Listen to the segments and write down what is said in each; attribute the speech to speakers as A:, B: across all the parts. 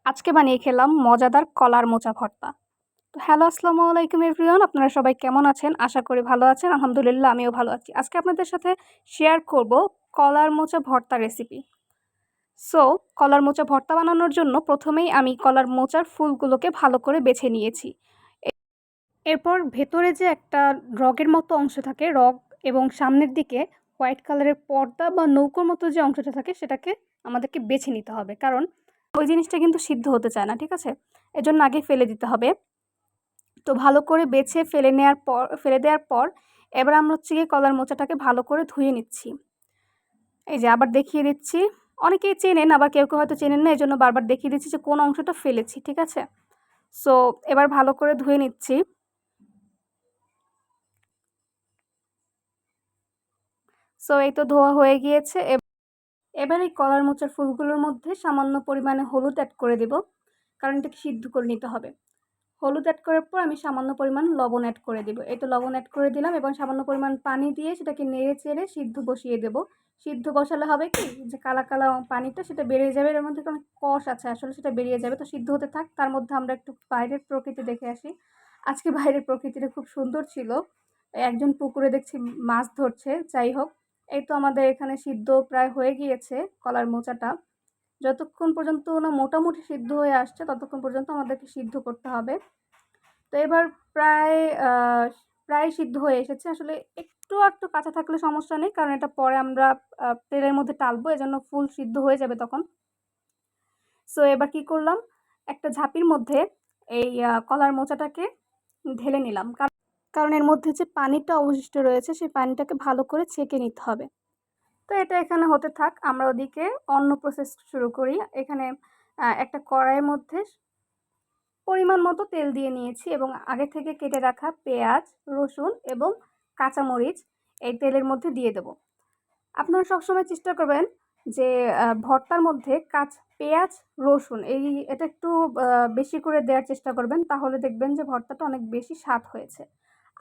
A: আজকে বানিয়ে খেলাম মজাদার কলার মোচা ভর্তা। তো হ্যালো, আসসালামু আলাইকুম এভরিওয়ান। আপনারা সবাই কেমন আছেন? আশা করি ভালো আছেন। আলহামদুলিল্লাহ আমিও ভালো আছি। আজকে আপনাদের সাথে শেয়ার করব কলার মোচা ভর্তা রেসিপি। সো কলার মোচা ভর্তা বানানোর জন্য প্রথমেই আমি কলার মোচার ফুলগুলোকে ভালো করে বেছে নিয়েছি। এরপর ভেতরে যে একটা রগের মতো অংশ থাকে, রগ এবং সামনের দিকে হোয়াইট কালারের পর্দা বা নৌকোর মতো যে অংশটা থাকে সেটাকে আমাদেরকে বেছে নিতে হবে, কারণ ওই জিনিসটা কিন্তু সিদ্ধ হতে চায় না, ঠিক আছে? এজন্য আগে ফেলে দিতে হবে। তো ভালো করে বেছে ফেলে দেওয়ার পর এবার আমরা হচ্ছে গিয়ে কলার মোচাটাকে ভালো করে ধুয়ে নিচ্ছি। এই যে আবার দেখিয়ে দিচ্ছি। অনেকেই চেনেন, আবার কেউ কেউ হয়তো চেনেন না, এজন্য বারবার দেখিয়ে দিচ্ছি যে কোন অংশটা ফেলেছি, ঠিক আছে? সো এবার ভালো করে ধুয়ে নিচ্ছি। সো এই তো ধোয়া হয়ে গিয়েছে। এবার এই কলার মোচার ফুলগুলোর মধ্যে সামান্য পরিমাণে হলুদ অ্যাড করে দেব, কারণ এটাকে সিদ্ধ করে নিতে হবে। হলুদ অ্যাড করার পর আমি সামান্য পরিমাণ লবণ অ্যাড করে দেব। এই তো লবণ অ্যাড করে দিলাম এবং সামান্য পরিমাণ পানি দিয়ে সেটাকে নেড়ে চেড়ে সিদ্ধ বসিয়ে দেব। সিদ্ধ বসালে হবে কি, যে কালা কালা পানিটা সেটা বেরিয়ে যাবে, এর মধ্যে অনেক কষ আছে আসলে, সেটা বেরিয়ে যাবে। তো সিদ্ধ হতে থাক, তার মধ্যে আমরা একটু বাইরের প্রকৃতি দেখে আসি। আজকে বাইরের প্রকৃতিটা খুব সুন্দর ছিল। একজন পুকুরে দেখছি মাছ ধরছে। যাই হোক, এই তো আমাদের এখানে সিদ্ধ প্রায় হয়ে গিয়েছে কলার মোচাটা। যতক্ষণ পর্যন্ত না মোটামুটি সিদ্ধ হয়ে আসছে ততক্ষণ পর্যন্ত আমাদেরকে সিদ্ধ করতে হবে। তো এবার প্রায় প্রায় সিদ্ধ হয়ে এসেছে। আসলে একটু কাঁচা থাকলে সমস্যা নেই, কারণ এটা পরে আমরা তেলের মধ্যে টালবো, এজন্য ফুল সিদ্ধ হয়ে যাবে তখন। সো এবার কি করলাম, একটা ঝাঁপির মধ্যে এই কলার মোচাটাকে ঢেলে নিলাম, কারণ এর মধ্যে যে পানিটা অবশিষ্ট রয়েছে সেই পানিটাকে ভালো করে ছেঁকে নিতে হবে। তো এটা এখানে হতে থাক, আমরা ওদিকে অন্য প্রসেস শুরু করি। এখানে একটা কড়াইয়ের মধ্যে পরিমাণ মতো তেল দিয়ে নিয়েছি এবং আগে থেকে কেটে রাখা পেঁয়াজ, রসুন এবং কাঁচামরিচ এই তেলের মধ্যে দিয়ে দেব। আপনারা সবসময় চেষ্টা করবেন যে ভর্তার মধ্যে পেঁয়াজ, রসুন এটা একটু বেশি করে দেওয়ার চেষ্টা করবেন, তাহলে দেখবেন যে ভর্তাটা অনেক বেশি স্বাদ হয়েছে।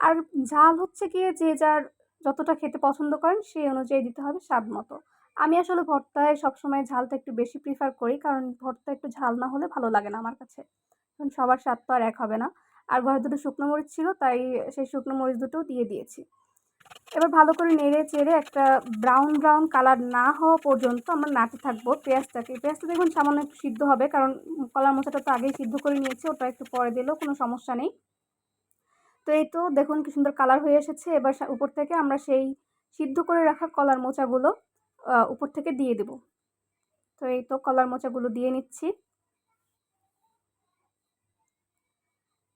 A: আর ঝাল হচ্ছে গিয়ে যে যার যতটা খেতে পছন্দ করেন সেই অনুযায়ী দিতে হবে স্বাদ মতো। আমি আসলে ভর্তায় সবসময় ঝালটা একটু বেশি প্রিফার করি, কারণ ভর্তা একটু ঝাল না হলে ভালো লাগে না আমার কাছে। কারণ সবার স্বাদ তো আর এক হবে না। আর ঘরে দুটো শুকনো মরিচ ছিল, তাই সেই শুকনো মরিচ দুটোও দিয়ে দিয়েছি। এবার ভালো করে নেড়ে চেড়ে একটা ব্রাউন কালার না হওয়া পর্যন্ত আমরা নাড়তে থাকবো পেঁয়াজটাকে। পেঁয়াজটা দেখুন সামান্য একটু সিদ্ধ হবে, কারণ কলার মোচাটা তো আগেই সিদ্ধ করে নিয়েছি, ওটা একটু পরে দিলেও কোনো সমস্যা নেই। তো এই তো দেখুন কি সুন্দর কালার হয়ে এসেছে। এবার উপর থেকে আমরা সেই সিদ্ধ করে রাখা কলার মোচাগুলো উপর থেকে দিয়ে দেব। তো এই তো কলার মোচাগুলো দিয়ে নিচ্ছি।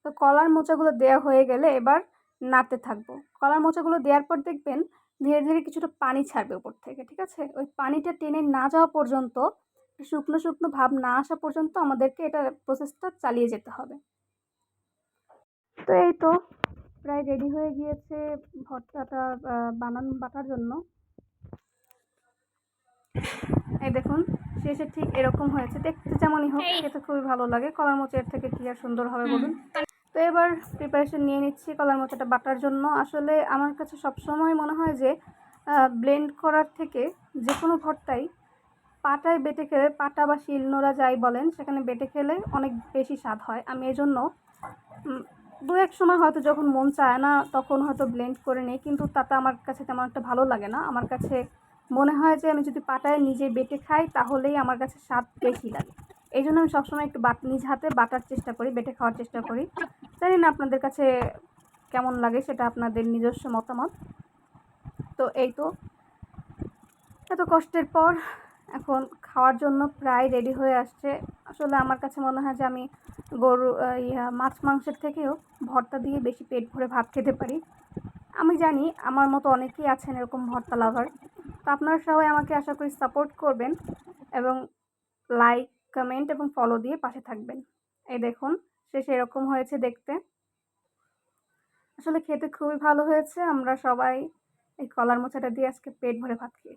A: তো কলার মোচাগুলো দেওয়া হয়ে গেলে এবার নাড়তে থাকবো। কলার মোচাগুলো দেওয়ার পর দেখবেন ধীরে ধীরে কিছুটা পানি ছাড়বে উপর থেকে, ঠিক আছে? ওই পানিটা টেনে না যাওয়া পর্যন্ত, শুকনো শুকনো ভাব না আসা পর্যন্ত আমাদেরকে এটা প্রসেসটা চালিয়ে যেতে হবে। তো এই তো প্রায় রেডি হয়ে গিয়েছে ভর্তাটা বাটার জন্য। এই দেখুন শেষে ঠিক এরকম হয়েছে, দেখতে যেমনই হোক খেতে খুবই ভালো লাগে। কলার মোচার থেকে কি আর সুন্দর হবে বলুন? তো এবার প্রিপারেশন নিয়ে নিচ্ছি কলার মোচাটা বাটার জন্য। আসলে আমার কাছে সবসময় মনে হয় যে ব্লেন্ড করার থেকে যে কোনো ভর্তাই পাটায় বেটে খেলে, পাটা বা শিলনোড়া যাই বলেন, সেখানে বেটে খেলে অনেক বেশি স্বাদ হয়। আমি এজন্য দু এক সময় হয়তো যখন মন চায় না তখন হয়তো ব্লেন্ড করে নিই, কিন্তু তাতে আমার কাছে তেমন একটা ভালো লাগে না। আমার কাছে মনে হয় যে আমি যদি পাটায় নিজে বেটে খাই তাহলেই আমার কাছে স্বাদ বেশি লাগে। এই জন্য আমি সবসময় একটু নিজ হাতে বাটার চেষ্টা করি, বেটে খাওয়ার চেষ্টা করি। জানি না আপনাদের কাছে কেমন লাগে, সেটা আপনাদের নিজস্ব মতামত। তো এই তো এত কষ্টের পর এখন খাওয়ার জন্য প্রায় রেডি হয়ে আসছে। আসলে আমার কাছে মনে হয় যে আমি মাছ মাংসের থেকেও ভর্তা দিয়ে বেশি পেট ভরে ভাত খেতে পারি। আমি জানি আমার মতো অনেকেই আছেন এরকম ভর্তা লাভার। তো আপনারা সবাই আমাকে আশা করি সাপোর্ট করবেন এবং লাইক, কমেন্ট এবং ফলো দিয়ে পাশে থাকবেন। এই দেখুন শেষে এরকম হয়েছে দেখতে। আসলে খেতে খুবই ভালো হয়েছে। আমরা সবাই এই কলার মোচাটা দিয়ে আজকে পেট ভরে ভাত খেয়েছি।